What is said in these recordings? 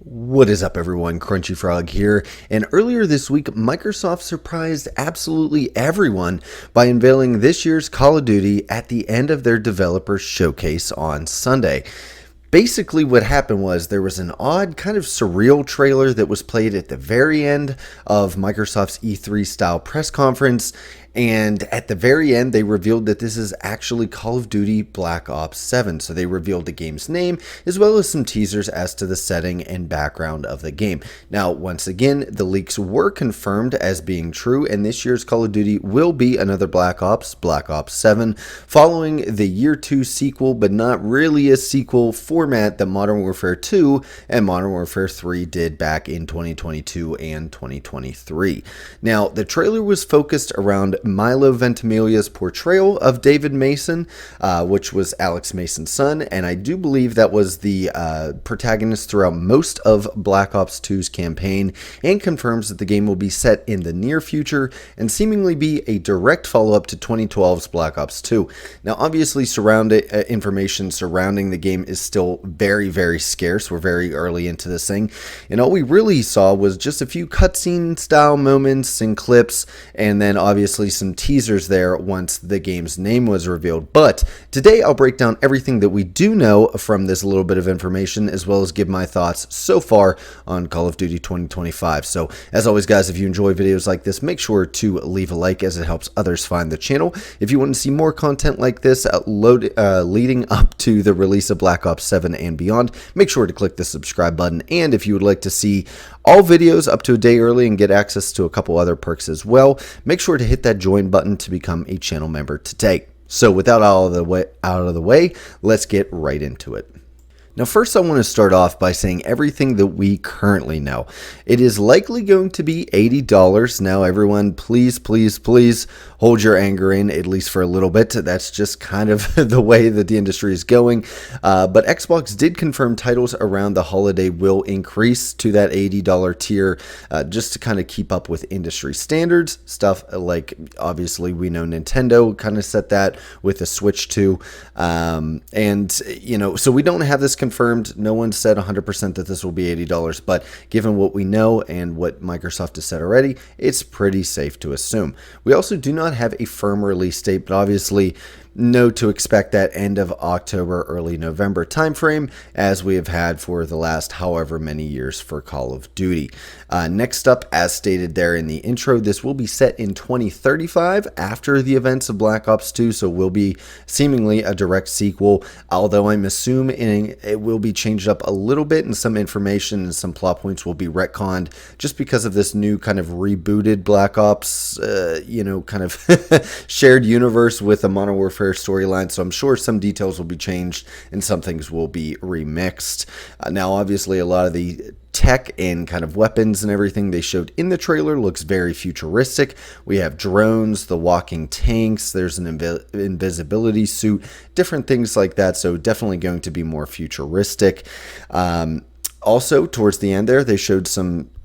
What is up, everyone? Crunchy Frog here. And earlier this week, Microsoft surprised absolutely everyone by unveiling this year's Call of Duty at the end of their developer showcase on Sunday. Basically, what happened was there was an odd, kind of surreal trailer that was played at the very end of Microsoft's E3 style press conference. And at the very end, they revealed that this is actually Call of Duty Black Ops 7. So they revealed the game's name, as well as some teasers as to the setting and background of the game. Now, once again, the leaks were confirmed as being true, and this year's Call of Duty will be another Black Ops 7, following the Year 2 sequel, but not really a sequel format that Modern Warfare 2 and Modern Warfare 3 did back in 2022 and 2023. Now, the trailer was focused around Milo Ventimiglia's portrayal of David Mason, which was Alex Mason's son, and I do believe that was the protagonist throughout most of Black Ops 2's campaign, and confirms that the game will be set in the near future and seemingly be a direct follow-up to 2012's Black Ops 2. Now, obviously, information surrounding the game is still very, very scarce. We're very early into this thing, and all we really saw was just a few cutscene style moments and clips, and then obviously some teasers there once the game's name was revealed. But today I'll break down everything that we do know from this little bit of information, as well as give my thoughts so far on Call of Duty 2025. So as always, guys, if you enjoy videos like this, make sure to leave a like, as it helps others find the channel. If you want to see more content like this leading up to the release of Black Ops 7 and beyond, make sure to click the subscribe button. And if you would like to see all videos up to a day early and get access to a couple other perks as well, make sure to hit that join button to become a channel member today. So without all of the way, let's get right into it. Now, first, I want to start off by saying everything that we currently know. It is likely going to be $80. Now, everyone, please, please, please hold your anger in, at least for a little bit. That's just kind of the way that the industry is going. But Xbox did confirm titles around the holiday will increase to that $80 tier, just to kind of keep up with industry standards. Stuff like, obviously, we know Nintendo kind of set that with the Switch 2. And, you know, so we don't have this confirmed. No one said 100% that this will be $80, but given what we know and what Microsoft has said already, it's pretty safe to assume. We also do not have a firm release date, but obviously know to expect that end of October, early November timeframe, as we have had for the last however many years for Call of Duty. Next up, as stated there in the intro, this will be set in 2035 after the events of Black Ops 2, so will be seemingly a direct sequel, although I'm assuming it will be changed up a little bit, and some information and some plot points will be retconned just because of this new kind of rebooted Black Ops, kind of shared universe with a Modern Warfare storyline. So I'm sure some details will be changed and some things will be remixed. Now, obviously, a lot of the tech and kind of weapons and everything they showed in the trailer looks very futuristic. We have drones, the walking tanks, there's an invisibility suit, different things like that. So definitely going to be more futuristic. Also, towards the end there, they showed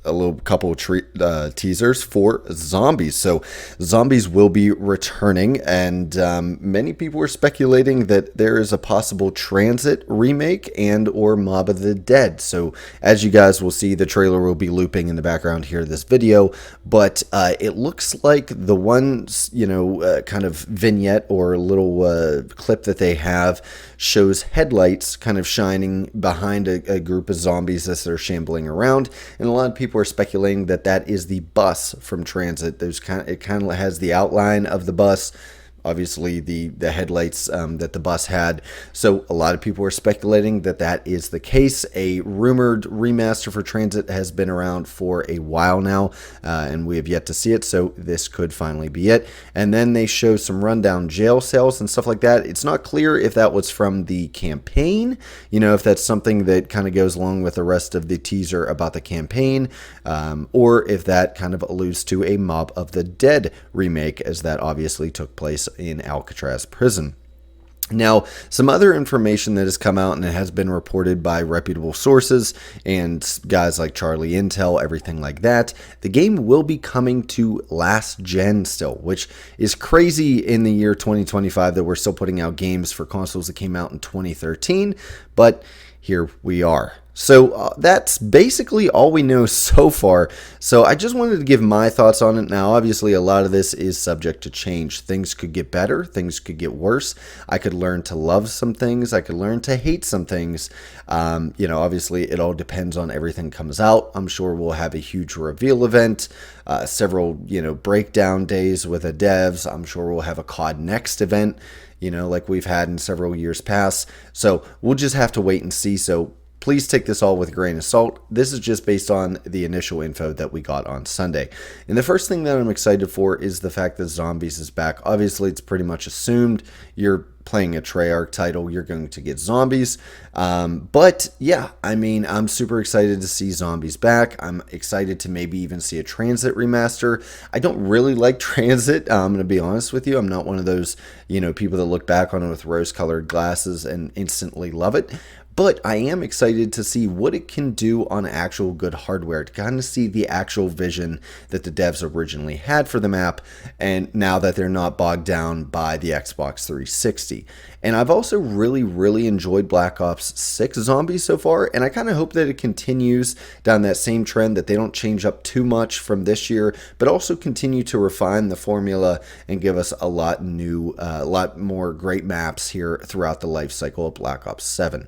a couple of teasers for zombies. So zombies will be returning, and many people were speculating that there is a possible Transit remake and or Mob of the Dead. So as you guys will see, the trailer will be looping in the background here of this video, but it looks like the one kind of vignette or little clip that they have shows headlights kind of shining behind a group of zombies as they're shambling around, and a lot of people are speculating that that is the bus from Transit. It kind of has the outline of the bus, obviously the headlights that the bus had. So a lot of people are speculating that that is the case. A rumored remaster for Transit has been around for a while now, and we have yet to see it, so this could finally be it. And then they show some rundown jail cells and stuff like that. It's not clear if that was from the campaign, if that's something that kind of goes along with the rest of the teaser about the campaign, or if that kind of alludes to a Mob of the Dead remake, as that obviously took place in Alcatraz prison. Now, some other information that has come out and it has been reported by reputable sources and guys like Charlie Intel, everything like that, the game will be coming to last gen still, which is crazy in the year 2025 that we're still putting out games for consoles that came out in 2013, but here we are. So that's basically all we know so far. So I just wanted to give my thoughts on it. Now, obviously, a lot of this is subject to change. Things could get better, things could get worse. I could learn to love some things, I could learn to hate some things. Obviously, it all depends on everything comes out. I'm sure we'll have a huge reveal event, several, breakdown days with the devs. I'm sure we'll have a COD Next event, like we've had in several years past. So we'll just have to wait and see. So please take this all with a grain of salt. This is just based on the initial info that we got on Sunday. And the first thing that I'm excited for is the fact that Zombies is back. Obviously, it's pretty much assumed you're playing a Treyarch title, you're going to get Zombies. But yeah, I'm super excited to see Zombies back. I'm excited to maybe even see a Transit remaster. I don't really like Transit. I'm going to be honest with you. I'm not one of those, people that look back on it with rose-colored glasses and instantly love it. But I am excited to see what it can do on actual good hardware, to kind of see the actual vision that the devs originally had for the map, and now that they're not bogged down by the Xbox 360. And I've also really enjoyed Black Ops 6 Zombies so far, and I kind of hope that it continues down that same trend, that they don't change up too much from this year, but also continue to refine the formula and give us a lot more great maps here throughout the life cycle of Black Ops 7.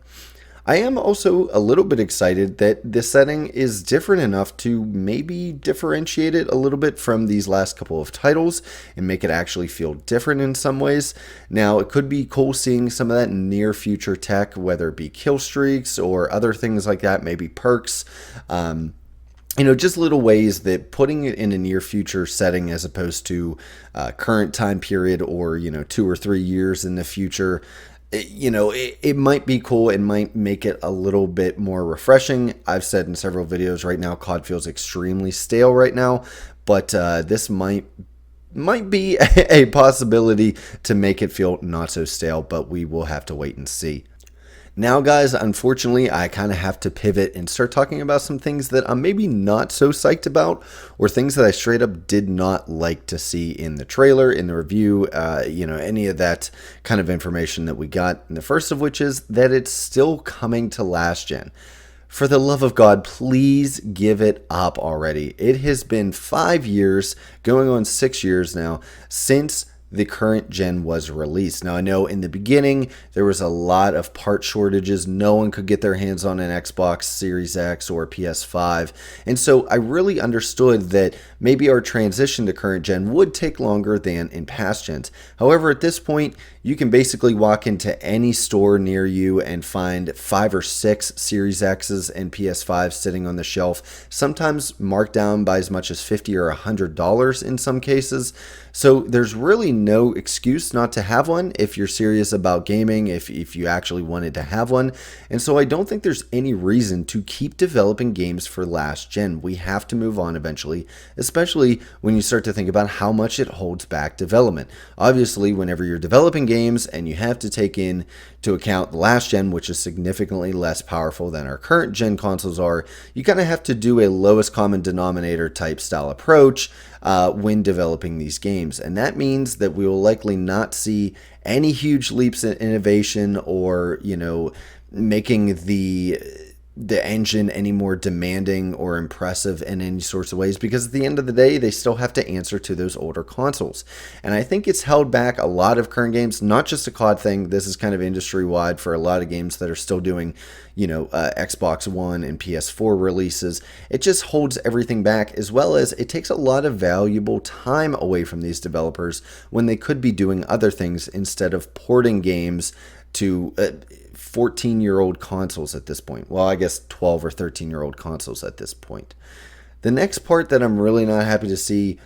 I am also a little bit excited that this setting is different enough to maybe differentiate it a little bit from these last couple of titles and make it actually feel different in some ways. Now, it could be cool seeing some of that near future tech, whether it be kill streaks or other things like that, maybe perks. Just little ways that putting it in a near future setting as opposed to current time period or, 2 or 3 years in the future. It might be cool. It might make it a little bit more refreshing. I've said in several videos right now, COD feels extremely stale right now, but this might be a possibility to make it feel not so stale, but we will have to wait and see. Now, guys, unfortunately, I kind of have to pivot and start talking about some things that I'm maybe not so psyched about, or things that I straight up did not like to see in the trailer, in the review, any of that kind of information that we got. And the first of which is that it's still coming to last gen. For the love of God, please give it up already. It has been 5 years, going on 6 years now, since the current gen was released. Now, I know in the beginning there was a lot of part shortages. No one could get their hands on an Xbox Series X or PS5. And so I really understood that maybe our transition to current gen would take longer than in past gens. However, at this point, you can basically walk into any store near you and find 5 or 6 Series X's and PS5s sitting on the shelf, sometimes marked down by as much as $50 or $100 in some cases. So there's really no excuse not to have one if you're serious about gaming, if you actually wanted to have one. And so I don't think there's any reason to keep developing games for last gen. We have to move on eventually, especially when you start to think about how much it holds back development. Obviously, whenever you're developing games and you have to take into account the last gen, which is significantly less powerful than our current gen consoles are, you kind of have to do a lowest common denominator type style approach when developing these games. And that means that we will likely not see any huge leaps in innovation or, making the engine any more demanding or impressive in any sorts of ways, because at the end of the day, they still have to answer to those older consoles. And I think it's held back a lot of current games, not just a COD thing. This is kind of industry-wide for a lot of games that are still doing, Xbox One and PS4 releases. It just holds everything back, as well as it takes a lot of valuable time away from these developers when they could be doing other things instead of porting games to 14-year-old consoles at this point. Well, I guess 12 or 13-year-old consoles at this point. The next part that I'm really not happy to see,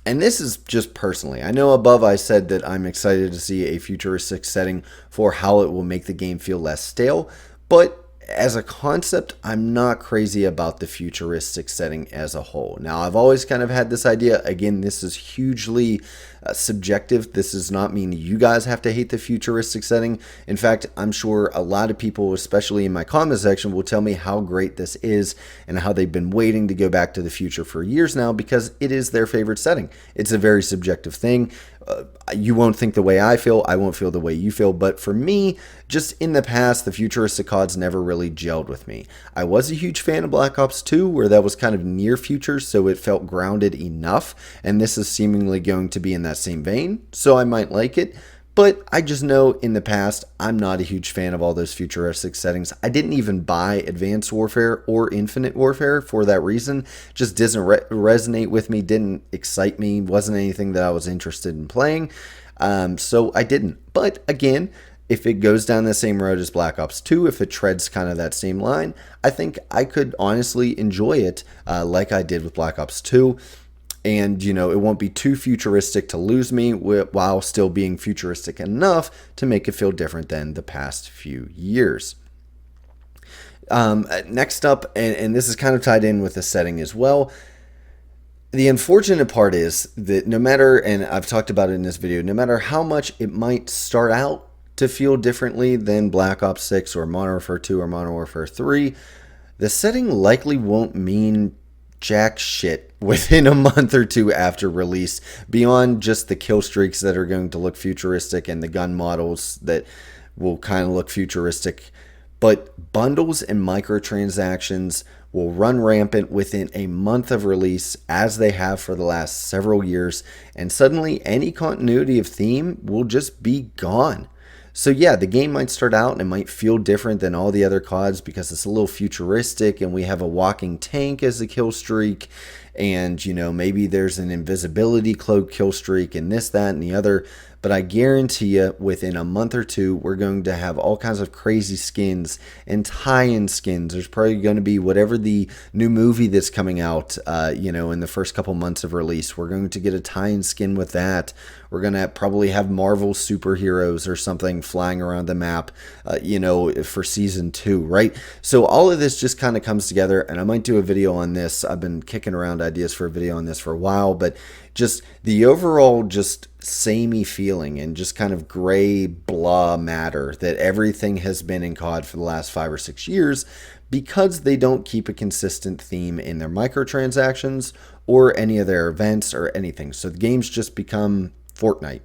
and this is just personally, I know above I said that I'm excited to see a futuristic setting for how it will make the game feel less stale, but as a concept, I'm not crazy about the futuristic setting as a whole. Now, I've always kind of had this idea. Again, this is hugely subjective. This does not mean you guys have to hate the futuristic setting. In fact, I'm sure a lot of people, especially in my comment section, will tell me how great this is and how they've been waiting to go back to the future for years now because it is their favorite setting. It's a very subjective thing. you won't think the way I feel. I won't feel the way you feel. But for me, just in the past, the futuristic CODs never really gelled with me. I was a huge fan of Black Ops 2, where that was kind of near future, so it felt grounded enough. And this is seemingly going to be in that same vein, so I might like it. But I just know in the past, I'm not a huge fan of all those futuristic settings. I didn't even buy Advanced Warfare or Infinite Warfare for that reason. Just doesn't resonate with me, didn't excite me, wasn't anything that I was interested in playing. So I didn't. But again, if it goes down the same road as Black Ops 2, if it treads kind of that same line, I think I could honestly enjoy it like I did with Black Ops 2. And, you know, it won't be too futuristic to lose me while still being futuristic enough to make it feel different than the past few years. Next up, and this is kind of tied in with the setting as well, the unfortunate part is that no matter, and I've talked about it in this video, no matter how much it might start out to feel differently than Black Ops 6 or Modern Warfare 2 or Modern Warfare 3, the setting likely won't mean jack shit within a month or two after release, beyond just the kill streaks that are going to look futuristic and the gun models that will kind of look futuristic. But bundles and microtransactions will run rampant within a month of release, as they have for the last several years, and suddenly any continuity of theme will just be gone. So yeah, the game might start out and it might feel different than all the other CODs because it's a little futuristic and we have a walking tank as a kill streak, and, you know, maybe there's an invisibility cloak kill streak and this, that, and the other. But I guarantee you, within a month or two, we're going to have all kinds of crazy skins and tie-in skins. There's probably going to be whatever the new movie that's coming out, you know, in the first couple months of release. We're going to get a tie-in skin with that. We're going to probably have Marvel superheroes or something flying around the map, you know, for season 2, right? So all of this just kind of comes together, and I might do a video on this. I've been kicking around ideas for a video on this for a while, but just the overall just samey feeling and just kind of gray blah matter that everything has been in COD for the last 5 or 6 years, because they don't keep a consistent theme in their microtransactions or any of their events or anything. So the games just become Fortnite.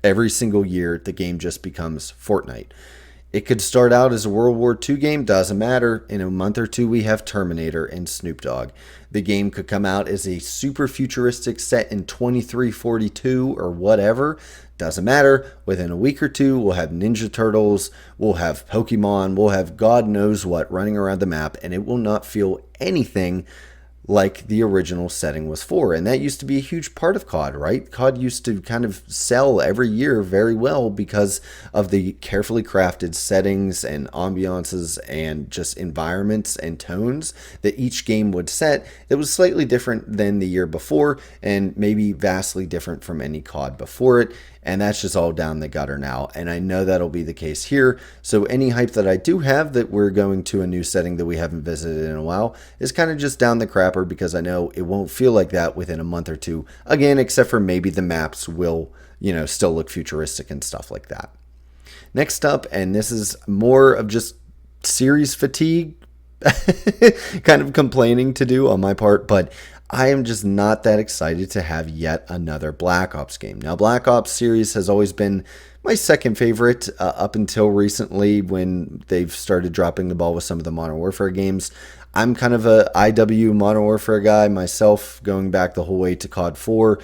Every single year, the game just becomes Fortnite. It could start out as a World War II game, doesn't matter. In a month or two, we have Terminator and Snoop Dogg. The game could come out as a super futuristic set in 2342 or whatever, doesn't matter. Within a week or two, we'll have Ninja Turtles, we'll have Pokemon, we'll have God knows what running around the map, and it will not feel anything like the original setting was for. And that used to be a huge part of COD, right? COD used to kind of sell every year very well because of the carefully crafted settings and ambiances and just environments and tones that each game would set that was slightly different than the year before, and maybe vastly different from any COD before it. And that's just all down the gutter now, and I know that'll be the case here. So any hype that I do have that we're going to a new setting that we haven't visited in a while is kind of just down the crapper, because I know it won't feel like that within a month or two, again, except for maybe the maps will, you know, still look futuristic and stuff like that. Next up, and this is more of just series fatigue, kind of complaining to do on my part, but I am just not that excited to have yet another Black Ops game. Now, Black Ops series has always been my second favorite up until recently, when they've started dropping the ball with some of the Modern Warfare games. I'm kind of a IW Modern Warfare guy myself, going back the whole way to COD 4.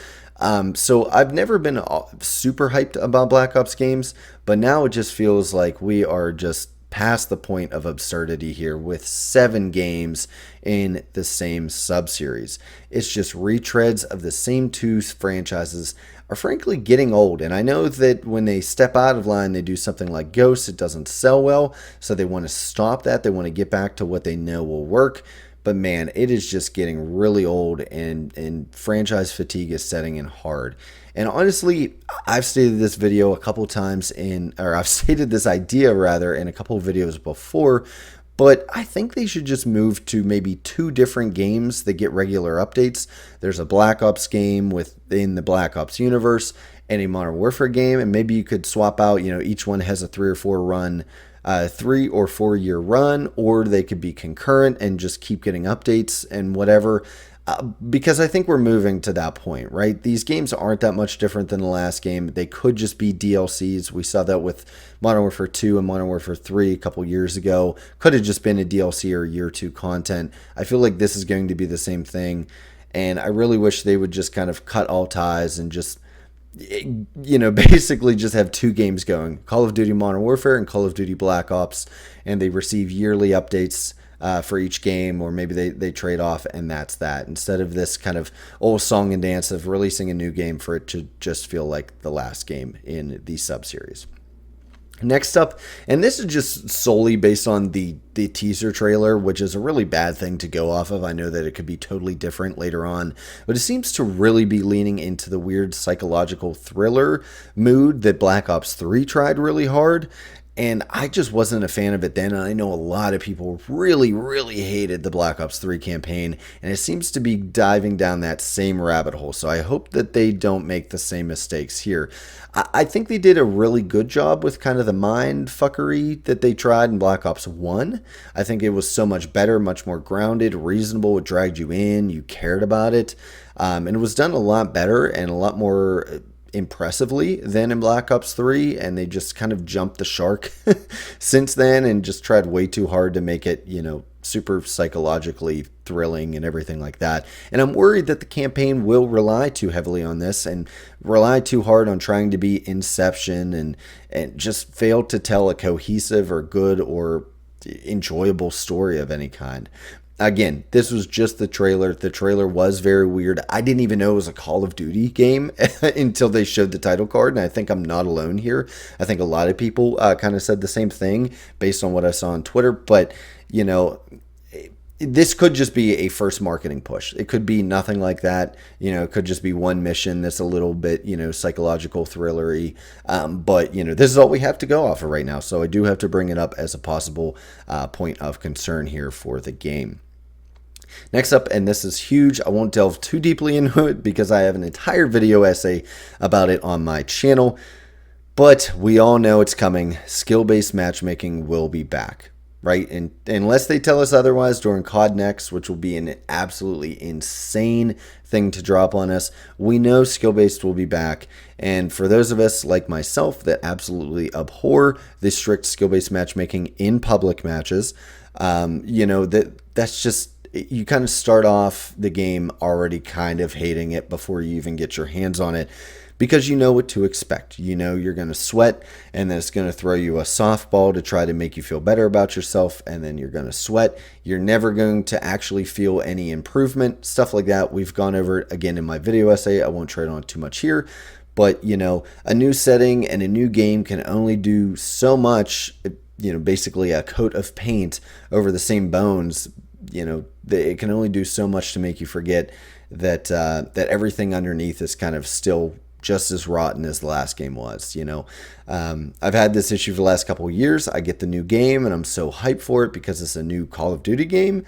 So I've never been super hyped about Black Ops games, but now it just feels like we are just past the point of absurdity here with 7 games in the same sub-series. It's just retreads of the same 2 franchises are frankly getting old, and I know that when they step out of line, they do something like Ghost, it doesn't sell well, so they want to stop that. They want to get back to what they know will work. But man, it is just getting really old, and franchise fatigue is setting in hard. And honestly, I've stated this video a couple times I've stated this idea rather in a couple of videos before, but I think they should just move to maybe 2 different games that get regular updates. There's a Black Ops game within the Black Ops universe and a Modern Warfare game, and maybe you could swap out, you know, each one has a 3 or 4 year run, or they could be concurrent and just keep getting updates and whatever. because I think we're moving to that point, right? These games aren't that much different than the last game. They could just be DLCs. We saw that with Modern Warfare 2 and Modern Warfare 3 a couple years ago. Could have just been a DLC or year 2 content. I feel like this is going to be the same thing. And I really wish they would just kind of cut all ties and just, basically just have two games going, Call of Duty Modern Warfare and Call of Duty Black Ops, and they receive yearly updates for each game, or maybe they trade off, and that's that. Instead of this kind of old song and dance of releasing a new game for it to just feel like the last game in the sub-series. Next up, and this is just solely based on the teaser trailer, which is a really bad thing to go off of. I know that it could be totally different later on, but it seems to really be leaning into the weird psychological thriller mood that Black Ops 3 tried really hard. And I just wasn't a fan of it then. And I know a lot of people really, really hated the Black Ops 3 campaign. And it seems to be diving down that same rabbit hole. So I hope that they don't make the same mistakes here. I think they did a really good job with kind of the mind fuckery that they tried in Black Ops 1. I think it was so much better, much more grounded, reasonable. It dragged you in. You cared about it. And it was done a lot better and a lot more impressively than in Black Ops 3, and they just kind of jumped the shark since then and just tried way too hard to make it, super psychologically thrilling and everything like that. And I'm worried that the campaign will rely too heavily on this and rely too hard on trying to be Inception and just fail to tell a cohesive or good or enjoyable story of any kind. Again, this was just the trailer. The trailer was very weird. I didn't even know it was a Call of Duty game until they showed the title card, and I think I'm not alone here. I think a lot of people kind of said the same thing based on what I saw on Twitter, but, this could just be a first marketing push. It could be nothing like that. It could just be one mission that's a little bit, psychological thrillery. But, this is all we have to go off of right now. So I do have to bring it up as a possible point of concern here for the game. Next up, and this is huge, I won't delve too deeply into it because I have an entire video essay about it on my channel, but we all know it's coming. Skill-based matchmaking will be back, right? And unless they tell us otherwise during CoD Next, which will be an absolutely insane thing to drop on us, we know skill-based will be back. And for those of us like myself that absolutely abhor the strict skill-based matchmaking in public matches, that's just, you kind of start off the game already kind of hating it before you even get your hands on it, because you know what to expect. You're going to sweat, and then it's going to throw you a softball to try to make you feel better about yourself, and then you're going to sweat. You're never going to actually feel any improvement, stuff like that. We've gone over it again in my video essay. I won't tread on it too much here, but a new setting and a new game can only do so much, basically a coat of paint over the same bones. It can only do so much to make you forget that everything underneath is kind of still just as rotten as the last game was. I've had this issue for the last couple of years. I get the new game and I'm so hyped for it because it's a new Call of Duty game.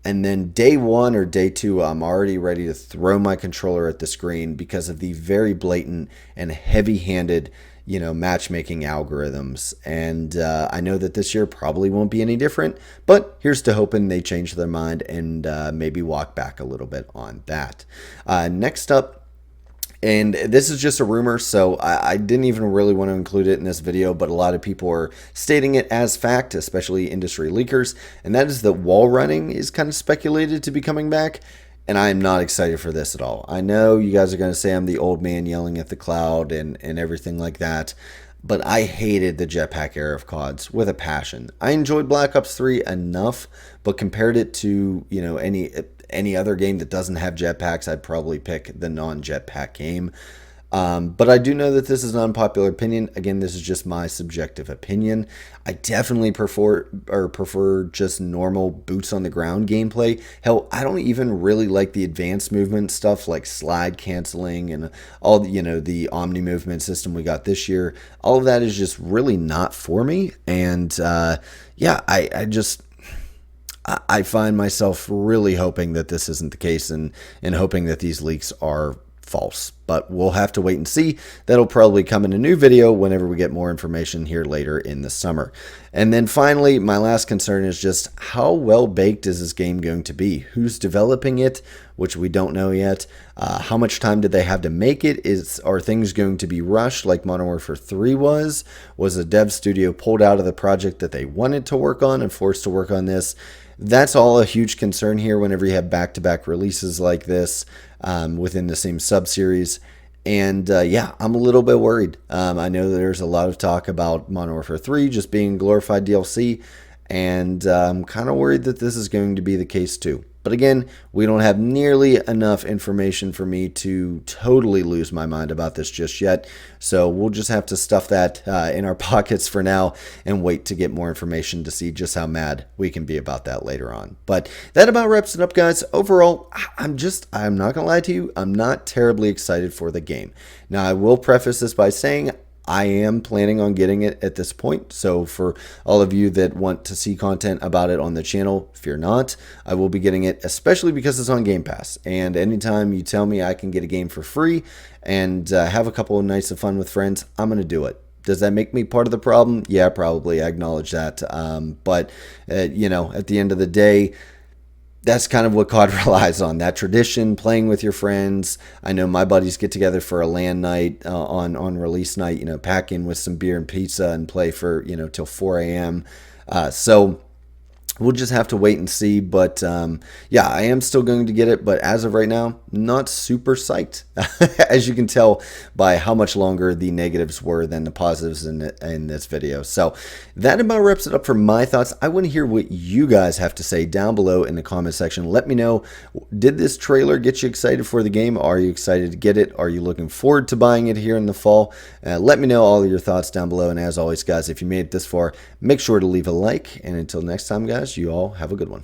And then day one or day two, I'm already ready to throw my controller at the screen because of the very blatant and heavy-handed matchmaking algorithms. And I know that this year probably won't be any different, but here's to hoping they change their mind and maybe walk back a little bit on that. Next up, and this is just a rumor, so I didn't even really want to include it in this video, but a lot of people are stating it as fact, especially industry leakers, and that is that wall running is kind of speculated to be coming back. And I am not excited for this at all. I know you guys are going to say I'm the old man yelling at the cloud and everything like that, but I hated the jetpack era of CODs with a passion. I enjoyed Black Ops 3 enough, but compared it to, any other game that doesn't have jetpacks, I'd probably pick the non-jetpack game. But I do know that this is an unpopular opinion. Again, this is just my subjective opinion. I definitely prefer just normal boots on the ground gameplay. Hell, I don't even really like the advanced movement stuff like slide canceling and all the Omni movement system we got this year. All of that is just really not for me. And I find myself really hoping that this isn't the case and hoping that these leaks are false, but we'll have to wait and see. That'll probably come in a new video whenever we get more information here later in the summer. And then finally, my last concern is just how well baked is this game going to be? Who's developing it, which we don't know yet? How much time did they have to make it? Are things going to be rushed like Modern Warfare 3 was? Was the dev studio pulled out of the project that they wanted to work on and forced to work on this? That's all a huge concern here whenever you have back-to-back releases like this within the same sub-series. And yeah, I'm a little bit worried. I know there's a lot of talk about Modern Warfare 3 just being glorified DLC, and I'm kind of worried that this is going to be the case too. But again, we don't have nearly enough information for me to totally lose my mind about this just yet. So we'll just have to stuff that in our pockets for now and wait to get more information to see just how mad we can be about that later on. But that about wraps it up, guys. Overall, I'm not going to lie to you, I'm not terribly excited for the game. Now, I will preface this by saying I am planning on getting it at this point. So for all of you that want to see content about it on the channel, fear not. I will be getting it, especially because it's on Game Pass. And anytime you tell me I can get a game for free and have a couple of nights of fun with friends, I'm going to do it. Does that make me part of the problem? Yeah, probably. I acknowledge that. But you know, at the end of the day, that's kind of what COD relies on, that tradition, playing with your friends. I know my buddies get together for a LAN night on release night, you know, pack in with some beer and pizza and play for, you know, till 4 a.m. So we'll just have to wait and see. But yeah, I am still going to get it. But as of right now, not super psyched, as you can tell by how much longer the negatives were than the positives in this video. So that about wraps it up for my thoughts. I want to hear what you guys have to say down below in the comment section. Let me know, did this trailer get you excited for the game? Are you excited to get it? Are you looking forward to buying it here in the fall? Let me know all of your thoughts down below. And as always, guys, if you made it this far, make sure to leave a like. And until next time, guys, you all have a good one.